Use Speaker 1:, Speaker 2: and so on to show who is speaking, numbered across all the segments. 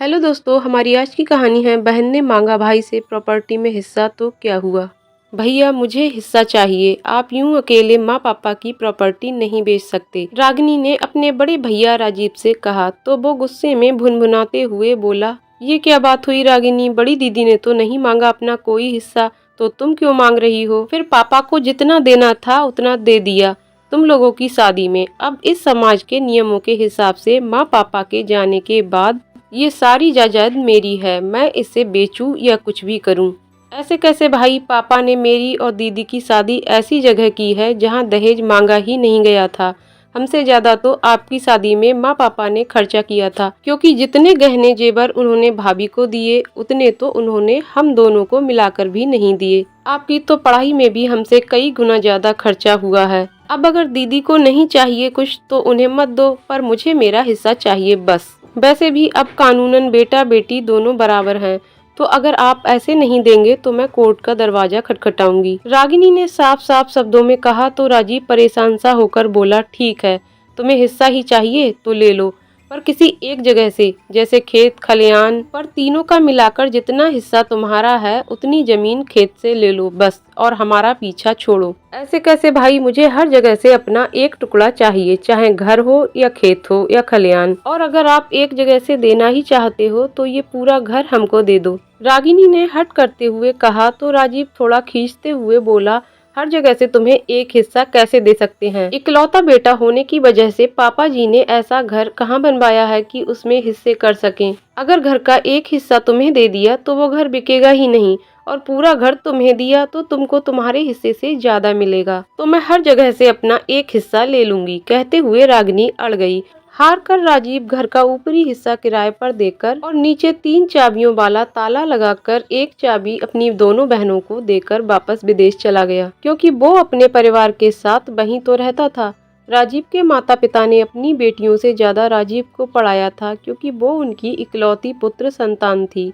Speaker 1: Hello दोस्तों, हमारी आज की कहानी है बहन ने मांगा भाई से प्रॉपर्टी में हिस्सा तो क्या हुआ। भैया मुझे हिस्सा चाहिए, आप यूं अकेले माँ पापा की प्रॉपर्टी नहीं बेच सकते, रागिनी ने अपने बड़े भैया राजीव से कहा। तो वो गुस्से में भुनभुनाते हुए बोला, ये क्या बात हुई रागिनी, बड़ी दीदी ने तो नहीं मांगा अपना कोई हिस्सा, तो तुम क्यों मांग रही हो। फिर पापा को जितना देना था उतना दे दिया तुम लोगों की शादी में। अब इस समाज के नियमों के हिसाब से माँ पापा के जाने के बाद ये सारी जायदाद मेरी है, मैं इसे बेचूं या कुछ भी करूं। ऐसे कैसे भाई, पापा ने मेरी और दीदी की शादी ऐसी जगह की है जहां दहेज मांगा ही नहीं गया था। हमसे ज्यादा तो आपकी शादी में माँ पापा ने खर्चा किया था, क्योंकि जितने गहने जेवर उन्होंने भाभी को दिए उतने तो उन्होंने हम दोनों को मिलाकर भी नहीं दिए। आपकी तो पढ़ाई में भी हमसे कई गुना ज्यादा खर्चा हुआ है। अब अगर दीदी को नहीं चाहिए कुछ तो उन्हें मत दो, पर मुझे मेरा हिस्सा चाहिए बस। वैसे भी अब कानूनन बेटा बेटी दोनों बराबर हैं, तो अगर आप ऐसे नहीं देंगे तो मैं कोर्ट का दरवाजा खटखटाऊंगी, रागिनी ने साफ साफ शब्दों में कहा। तो राजीव परेशान सा होकर बोला, ठीक है, तुम्हें हिस्सा ही चाहिए तो ले लो, पर किसी एक जगह से, जैसे खेत खलियान, पर तीनों का मिलाकर जितना हिस्सा तुम्हारा है उतनी जमीन खेत से ले लो बस, और हमारा पीछा छोड़ो। ऐसे कैसे भाई, मुझे हर जगह से अपना एक टुकड़ा चाहिए, चाहे घर हो या खेत हो या खलियान, और अगर आप एक जगह से देना ही चाहते हो तो ये पूरा घर हमको दे दो, रागिनी ने हट करते हुए कहा। तो राजीव थोड़ा खींचते हुए बोला, हर जगह से तुम्हें एक हिस्सा कैसे दे सकते हैं, इकलौता बेटा होने की वजह से पापा जी ने ऐसा घर कहाँ बनवाया है कि उसमें हिस्से कर सकें। अगर घर का एक हिस्सा तुम्हें दे दिया तो वो घर बिकेगा ही नहीं, और पूरा घर तुम्हें दिया तो तुमको तुम्हारे हिस्से से ज्यादा मिलेगा, तो मैं हर जगह से अपना एक हिस्सा ले लूंगी। कहते हुए रागिनी अड़ गई। हार कर राजीव घर का ऊपरी हिस्सा किराए पर देकर और नीचे 3 चाबियों वाला ताला लगाकर एक चाबी अपनी दोनों बहनों को देकर वापस विदेश चला गया, क्योंकि वो अपने परिवार के साथ वहीं तो रहता था। राजीव के माता पिता ने अपनी बेटियों से ज्यादा राजीव को पढ़ाया था, क्योंकि वो उनकी इकलौती पुत्र संतान थी।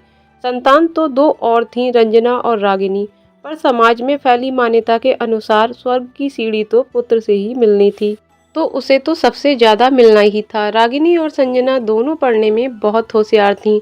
Speaker 1: संतान तो 2 और थीं, रंजना और रागिनी, पर समाज में फैली मान्यता के अनुसार स्वर्ग की सीढ़ी तो पुत्र से ही मिलनी थी, तो उसे तो सबसे ज्यादा मिलना ही था। रागिनी और संजना दोनों पढ़ने में बहुत होशियार थीं,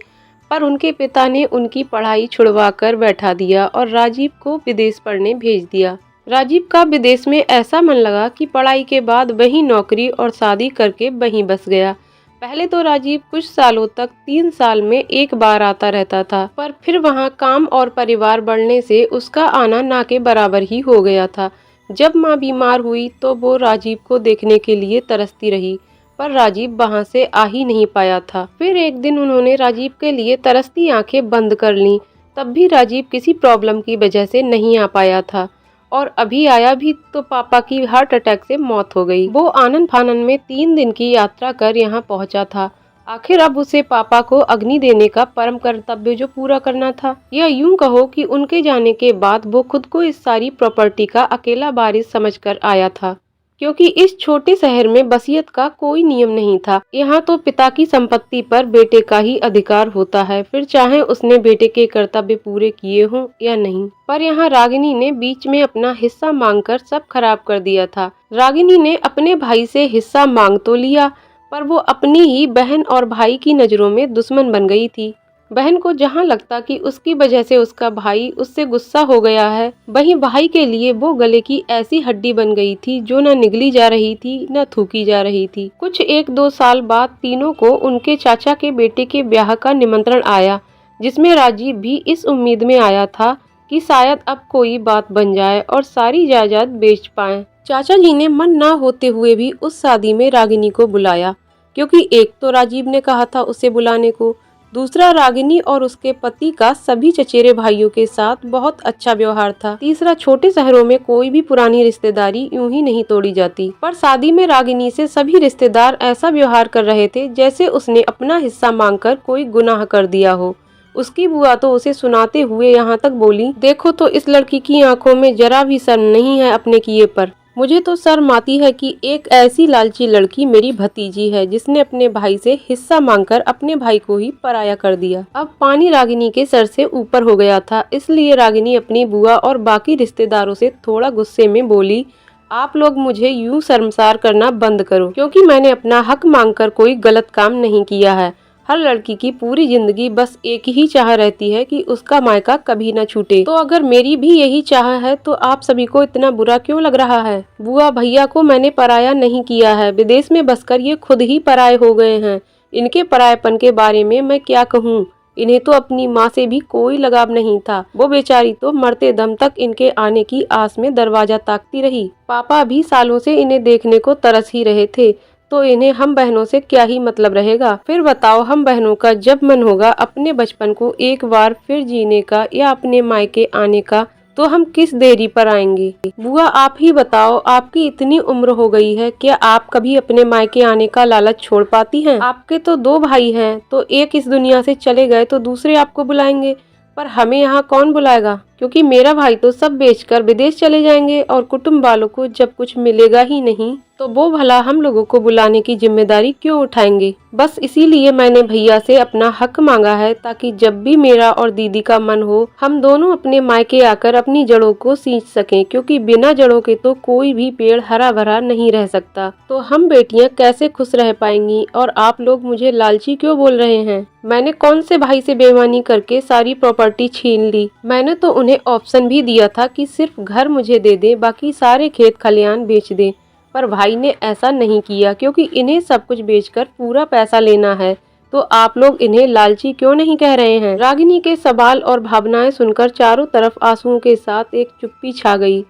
Speaker 1: पर उनके पिता ने उनकी पढ़ाई छुड़वा कर बैठा दिया और राजीव को विदेश पढ़ने भेज दिया। राजीव का विदेश में ऐसा मन लगा कि पढ़ाई के बाद वहीं नौकरी और शादी करके वहीं बस गया। पहले तो राजीव कुछ सालों तक 3 साल में एक बार आता रहता था, पर फिर वहाँ काम और परिवार बढ़ने से उसका आना ना के बराबर ही हो गया था। जब माँ बीमार हुई तो वो राजीव को देखने के लिए तरसती रही, पर राजीव वहाँ से आ ही नहीं पाया था। फिर एक दिन उन्होंने राजीव के लिए तरसती आंखें बंद कर लीं, तब भी राजीव किसी प्रॉब्लम की वजह से नहीं आ पाया था, और अभी आया भी तो पापा की हार्ट अटैक से मौत हो गई। वो आनन फानन में 3 दिन की यात्रा कर यहाँ पहुँचा था। आखिर अब उसे पापा को अग्नि देने का परम कर्तव्य जो पूरा करना था, या यूं कहो कि उनके जाने के बाद वो खुद को इस सारी प्रॉपर्टी का अकेला वारिस समझकर आया था, क्योंकि इस छोटे शहर में वसीयत का कोई नियम नहीं था। यहाँ तो पिता की संपत्ति पर बेटे का ही अधिकार होता है, फिर चाहे उसने बेटे के कर्तव्य पूरे किए हों या नहीं। पर यहाँ रागिनी ने बीच में अपना हिस्सा मांगकर सब खराब कर दिया था। रागिनी ने अपने भाई से हिस्सा मांग तो लिया, पर वो अपनी ही बहन और भाई की नजरों में दुश्मन बन गई थी। बहन को जहाँ लगता कि उसकी वजह से उसका भाई उससे गुस्सा हो गया है, वहीं भाई के लिए वो गले की ऐसी हड्डी बन गई थी जो न निगली जा रही थी न थूकी जा रही थी। कुछ 1-2 साल बाद तीनों को उनके चाचा के बेटे के ब्याह का निमंत्रण आया, जिसमें राजीव भी इस उम्मीद में आया था कि शायद अब कोई बात बन जाए और सारी जायदाद बेच पाए। चाचा जी ने मन ना होते हुए भी उस शादी में रागिनी को बुलाया, क्योंकि एक तो राजीव ने कहा था उसे बुलाने को, दूसरा रागिनी और उसके पति का सभी चचेरे भाइयों के साथ बहुत अच्छा व्यवहार था, तीसरा छोटे शहरों में कोई भी पुरानी रिश्तेदारी यूं ही नहीं तोड़ी जाती। पर शादी में रागिनी से सभी रिश्तेदार ऐसा व्यवहार कर रहे थे जैसे उसने अपना हिस्सा मांगकर कोई गुनाह कर दिया हो। उसकी बुआ तो उसे सुनाते हुए यहाँ तक बोली, देखो तो इस लड़की की आंखों में जरा भी शर्म नहीं है अपने किए पर। मुझे तो शर्म आती है कि एक ऐसी लालची लड़की मेरी भतीजी है जिसने अपने भाई से हिस्सा मांगकर अपने भाई को ही पराया कर दिया। अब पानी रागिनी के सर से ऊपर हो गया था, इसलिए रागिनी अपनी बुआ और बाकी रिश्तेदारों से थोड़ा गुस्से में बोली, आप लोग मुझे यूं शर्मसार करना बंद करो, क्योंकि मैंने अपना हक मांगकर कोई गलत काम नहीं किया है। हर लड़की की पूरी जिंदगी बस एक ही चाह रहती है कि उसका मायका कभी न छूटे। तो अगर मेरी भी यही चाह है तो आप सभी को इतना बुरा क्यों लग रहा है? बुआ, भैया को मैंने पराया नहीं किया है। विदेश में बसकर ये खुद ही पराये हो गए हैं। इनके परायेपन के बारे में मैं क्या कहूँ। इन्हें तो अपनी माँ से भी कोई लगाव नहीं था। वो बेचारी तो मरते दम तक इनके आने की आस में दरवाजा ताकती रही। पापा भी सालों से इन्हें देखने को तरस ही रहे थे, तो इन्हें हम बहनों से क्या ही मतलब रहेगा। फिर बताओ, हम बहनों का जब मन होगा अपने बचपन को एक बार फिर जीने का या अपने मायके आने का, तो हम किस देरी पर आएंगे। बुआ, आप ही बताओ, आपकी इतनी उम्र हो गई है, क्या आप कभी अपने मायके आने का लालच छोड़ पाती हैं? आपके तो 2 भाई हैं, तो एक इस दुनिया से चले गए तो दूसरे आपको बुलाएंगे, पर हमें यहाँ कौन बुलाएगा? क्योंकि मेरा भाई तो सब बेचकर विदेश चले जाएंगे और कुटुंब वालों को जब कुछ मिलेगा ही नहीं, तो वो भला हम लोगों को बुलाने की जिम्मेदारी क्यों उठाएंगे। बस इसीलिए मैंने भैया से अपना हक मांगा है, ताकि जब भी मेरा और दीदी का मन हो हम दोनों अपने मायके आकर अपनी जड़ों को सींच सकें, क्योंकि बिना जड़ों के तो कोई भी पेड़ हरा भरा नहीं रह सकता। तो हम बेटियां कैसे खुश रह पाएंगी, और आप लोग मुझे लालची क्यों बोल रहे हैं? मैंने कौन से भाई से बेईमानी करके सारी प्रॉपर्टी छीन ली? मैंने तो उन्हें ऑप्शन भी दिया था कि सिर्फ घर मुझे दे दे, बाकी सारे खेत खलियान बेच दे, पर भाई ने ऐसा नहीं किया, क्योंकि इन्हें सब कुछ बेचकर पूरा पैसा लेना है। तो आप लोग इन्हें लालची क्यों नहीं कह रहे हैं? रागिनी के सवाल और भावनाएं सुनकर चारों तरफ आंसुओं के साथ एक चुप्पी छा गई,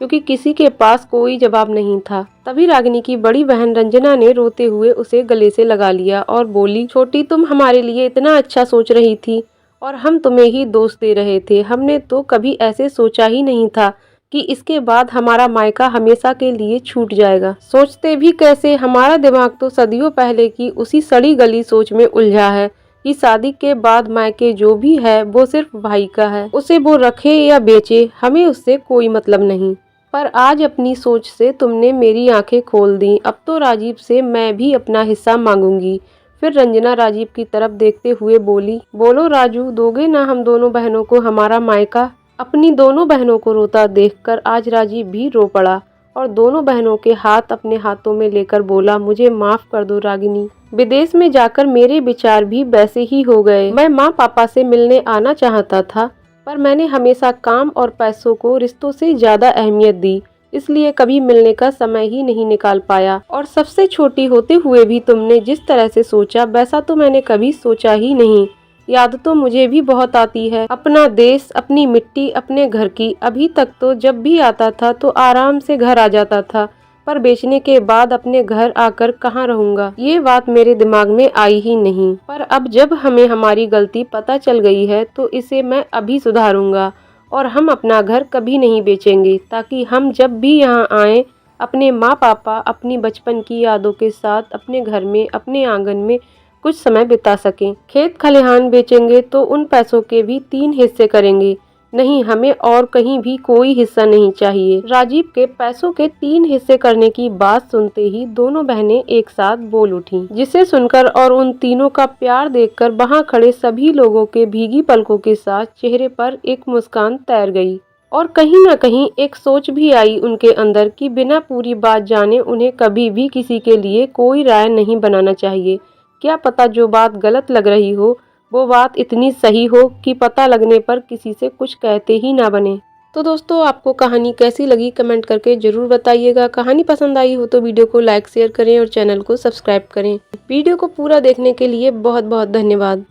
Speaker 1: क्योंकि किसी के पास कोई जवाब नहीं था। तभी रागिनी की बड़ी बहन रंजना ने रोते हुए उसे गले से लगा लिया और बोली, छोटी, तुम हमारे लिए इतना अच्छा सोच रही थी और हम तुम्हें ही दोष दे रहे थे। हमने तो कभी ऐसे सोचा ही नहीं था कि इसके बाद हमारा मायका हमेशा के लिए छूट जाएगा। सोचते भी कैसे, हमारा दिमाग तो सदियों पहले की उसी सड़ी गली सोच में उलझा है कि शादी के बाद मायके जो भी है वो सिर्फ भाई का है, उसे वो रखे या बेचे, हमें उससे कोई मतलब नहीं। पर आज अपनी सोच से तुमने मेरी आंखें खोल दी। अब तो राजीव से मैं भी अपना हिस्सा मांगूंगी। फिर रंजना राजीव की तरफ देखते हुए बोली, बोलो राजू, दोगे ना हम दोनों बहनों को हमारा मायका? अपनी दोनों बहनों को रोता देखकर आज राजीव भी रो पड़ा और दोनों बहनों के हाथ अपने हाथों में लेकर बोला, मुझे माफ कर दो रागिनी। विदेश में जाकर मेरे विचार भी वैसे ही हो गए। मैं माँ पापा से मिलने आना चाहता था, पर मैंने हमेशा काम और पैसों को रिश्तों से ज्यादा अहमियत दी, इसलिए कभी मिलने का समय ही नहीं निकाल पाया। और सबसे छोटी होते हुए भी तुमने जिस तरह से सोचा, वैसा तो मैंने कभी सोचा ही नहीं। याद तो मुझे भी बहुत आती है, अपना देश, अपनी मिट्टी, अपने घर की। अभी तक तो जब भी आता था तो आराम से घर आ जाता था, पर बेचने के बाद अपने घर आकर कहाँ रहूंगा, ये बात मेरे दिमाग में आई ही नहीं। पर अब जब हमें हमारी गलती पता चल गई है तो इसे मैं अभी सुधारूंगा और हम अपना घर कभी नहीं बेचेंगे, ताकि हम जब भी यहाँ आए अपने माँ पापा, अपनी बचपन की यादों के साथ अपने घर में, अपने आंगन में कुछ समय बिता सकें। खेत खलिहान बेचेंगे तो उन पैसों के भी 3 हिस्से करेंगे। नहीं, हमें और कहीं भी कोई हिस्सा नहीं चाहिए। राजीव के पैसों के 3 हिस्से करने की बात सुनते ही दोनों बहनें एक साथ बोल उठीं, जिसे सुनकर और उन तीनों का प्यार देखकर वहां खड़े सभी लोगों के भीगी पलकों के साथ चेहरे पर एक मुस्कान तैर गई। और कहीं न कहीं एक सोच भी आई उनके अंदर कि बिना पूरी बात जाने उन्हें कभी भी किसी के लिए कोई राय नहीं बनाना चाहिए। क्या पता जो बात गलत लग रही हो वो बात इतनी सही हो कि पता लगने पर किसी से कुछ कहते ही ना बने। तो दोस्तों, आपको कहानी कैसी लगी कमेंट करके जरूर बताइएगा। कहानी पसंद आई हो तो वीडियो को लाइक शेयर करें और चैनल को सब्सक्राइब करें। वीडियो को पूरा देखने के लिए बहुत बहुत धन्यवाद।